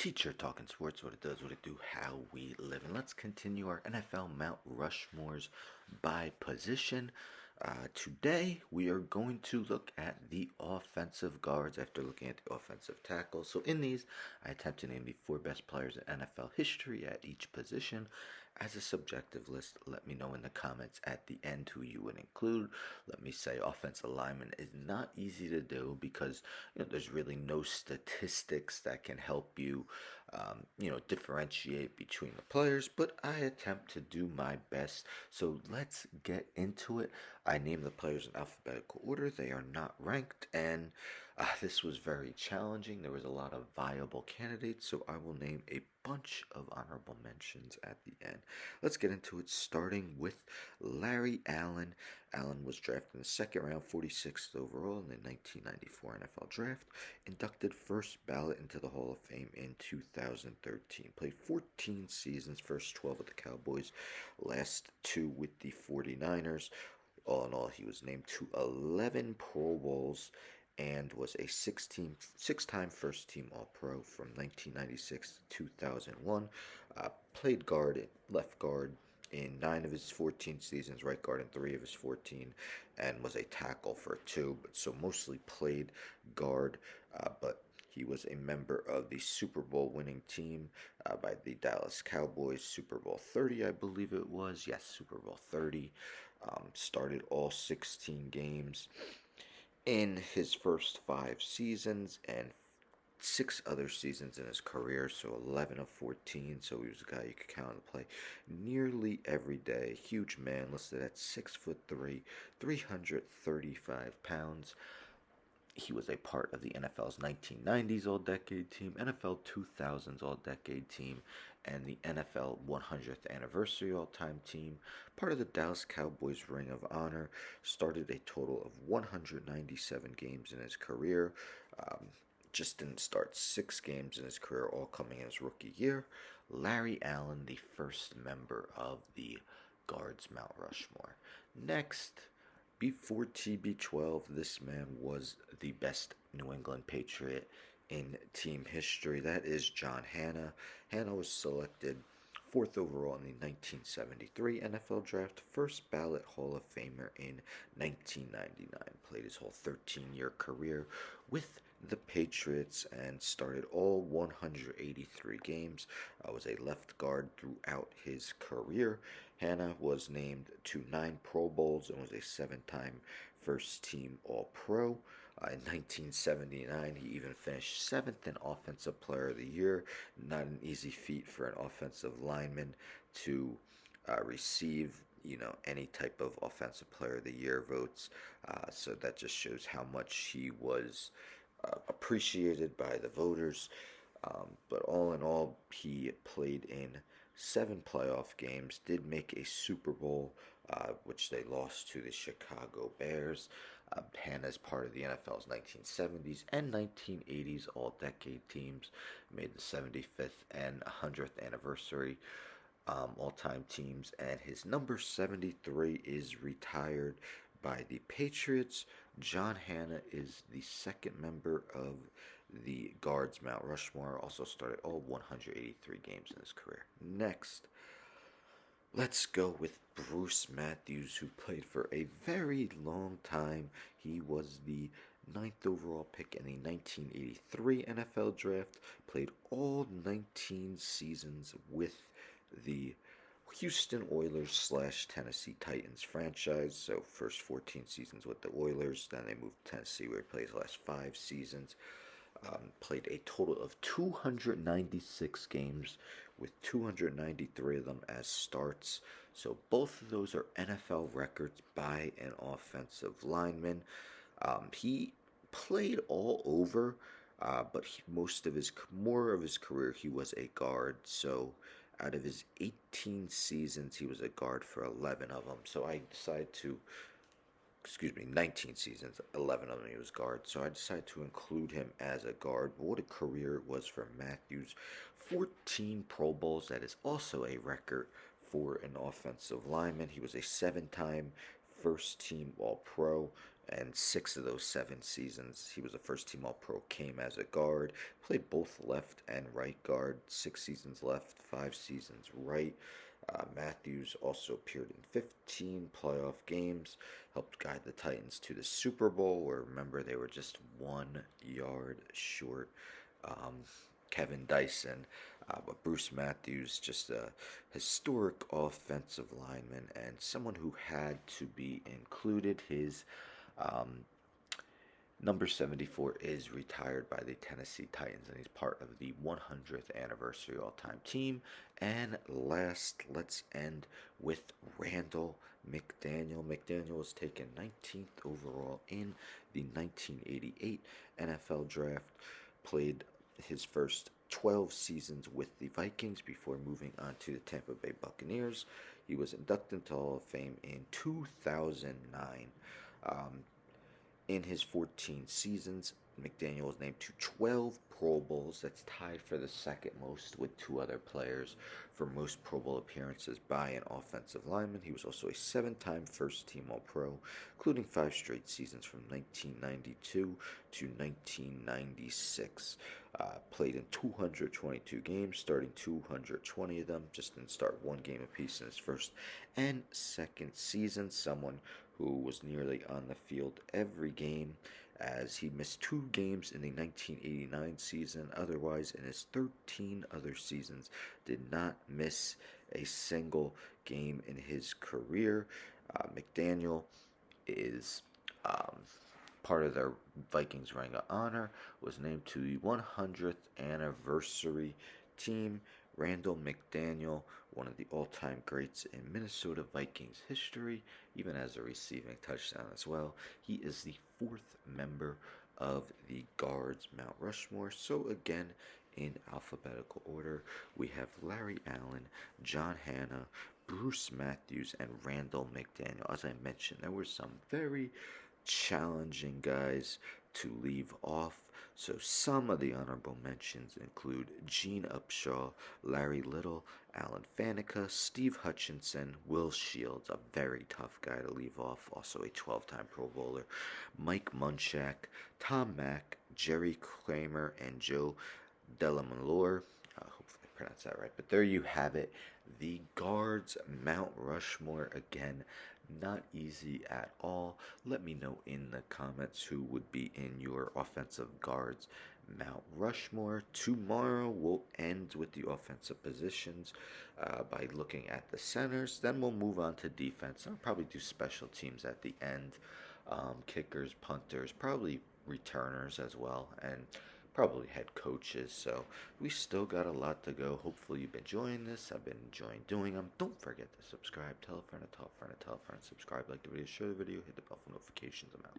Teacher talking sports, what it does, what it do, how we live. And let's continue our NFL Mount Rushmores by position. Today, we are going to look at the offensive guards after looking at the offensive tackles. So in these, I attempt to name the four best players in NFL history at each position. As a subjective list, let me know in the comments at the end who you would include. Let me say offensive lineman is not easy to do because there's really no statistics that can help you differentiate between the players, but I attempt to do my best. So let's get into it. I name the players in alphabetical order. They are not ranked, and this was very challenging. There was a lot of viable candidates, so I will name a bunch of honorable mentions at the end. Let's get into it, starting with Larry Allen. Allen was drafted in the second round, 46th overall in the 1994 NFL Draft. Inducted first ballot into the Hall of Fame in 2013. Played 14 seasons, first 12 with the Cowboys, last 2 with the 49ers. All in all, he was named to 11 Pro Bowls and was a six-time first-team All-Pro from 1996 to 2001. Played guard, left guard in 9 of his 14 seasons, right guard in 3 of his 14, and was a tackle for 2, but so mostly played guard, but he was a member of the Super Bowl winning team by the Dallas Cowboys, Super Bowl 30, I believe it was. Yes, Super Bowl 30. Started all 16 games in his first 5 seasons and 6 other seasons in his career, so 11 of 14. So he was a guy you could count on to play nearly every day. Huge man, listed at 6'3", 335 pounds. He was a part of the NFL's 1990s All-Decade Team, NFL 2000s All-Decade Team, and the NFL 100th Anniversary All-Time Team. Part of the Dallas Cowboys Ring of Honor. Started a total of 197 games in his career. Just didn't start 6 games in his career, all coming in his rookie year. Larry Allen, the first member of the Guards Mount Rushmore. Next, before TB12, this man was the best New England Patriot in team history. That is John Hannah. Hannah was selected 4th overall in the 1973 NFL Draft, first ballot Hall of Famer in 1999. Played his whole 13-year career with the Patriots and started all 183 games. Was a left guard throughout his career. Hannah was named to 9 Pro Bowls and was a 7-time first-team All-Pro. In 1979, he even finished 7th in Offensive Player of the Year. Not an easy feat for an offensive lineman to receive, any type of Offensive Player of the Year votes. So that just shows how much he was appreciated by the voters. But all in all, he played in 7 playoff games, did make a Super Bowl, which they lost to the Chicago Bears. Hannah's part of the NFL's 1970s and 1980s All-Decade teams, made the 75th and 100th anniversary all-time teams, and his number 73 is retired by the Patriots. John Hannah is the second member of the Guards Mount Rushmore, also started all 183 games in his career. Next, let's go with Bruce Matthews, who played for a very long time. He was the 9th overall pick in the 1983 NFL Draft, played all 19 seasons with the Houston Oilers / Tennessee Titans franchise. So first 14 seasons with the Oilers, then they moved to Tennessee where he played his last 5 seasons. Played a total of 296 games with 293 of them as starts. So both of those are NFL records by an offensive lineman. He played all over, but more of his career he was a guard. So out of his 18 seasons, he was a guard for 11 of them. So I decided to 19 seasons, 11 of them he was guard. So I decided to include him as a guard. But what a career it was for Matthews. 14 Pro Bowls, that is also a record for an offensive lineman. He was a 7-time first-team All-Pro. And 6 of those 7 seasons, he was a first team All Pro, came as a guard, played both left and right guard, 6 seasons left, 5 seasons right. Matthews also appeared in 15 playoff games, helped guide the Titans to the Super Bowl, where remember they were just 1 yard short. Um, Kevin Dyson, but Bruce Matthews, just a historic offensive lineman and someone who had to be included. His um, number 74 is retired by the Tennessee Titans, and he's part of the 100th anniversary all time team. And last, let's end with Randall McDaniel. McDaniel was taken 19th overall in the 1988 NFL Draft, played his first 12 seasons with the Vikings before moving on to the Tampa Bay Buccaneers. He was inducted into Hall of Fame in 2009. Um, in his 14 seasons, McDaniel was named to 12 Pro Bowls. That's tied for the second most with 2 other players for most Pro Bowl appearances by an offensive lineman. He was also a 7 time first team All Pro, including 5 straight seasons from 1992 to 1996. Played in 222 games, starting 220 of them. Just didn't start one game apiece in his first and second season. Someone who was nearly on the field every game, as he missed 2 games in the 1989 season. Otherwise, in his 13 other seasons, did not miss a single game in his career. McDaniel is um, part of their Vikings Ring of Honor, was named to the 100th anniversary team. Randall McDaniel, one of the all-time greats in Minnesota Vikings history, even as a receiving touchdown as well. He is the 4th member of the Guards Mount Rushmore. So again, in alphabetical order, we have Larry Allen, John Hanna, Bruce Matthews, and Randall McDaniel. As I mentioned, there were some very challenging guys to leave off. So some of the honorable mentions include Gene Upshaw, Larry Little, Alan Faneca, Steve Hutchinson, Will Shields, a very tough guy to leave off, also a 12-time Pro Bowler, Mike Munchak, Tom Mack, Jerry Kramer, and Joe Delamalore. Hopefully I pronounced that right. But there you have it. The Guards Mount Rushmore again. Not easy at all. Let me know in the comments who would be in your offensive guards Mount Rushmore. Tomorrow we'll end with the offensive positions by looking at the centers. Then we'll move on to defense. I'll probably do special teams at the end. Kickers, punters, probably returners as well, and probably head coaches. So we still got a lot to go. Hopefully you've been enjoying this. I've been enjoying doing them. Don't forget to subscribe. Tell a friend, tell a friend, tell a friend. Subscribe, like the video, share the video, hit the bell for notifications. I'm out.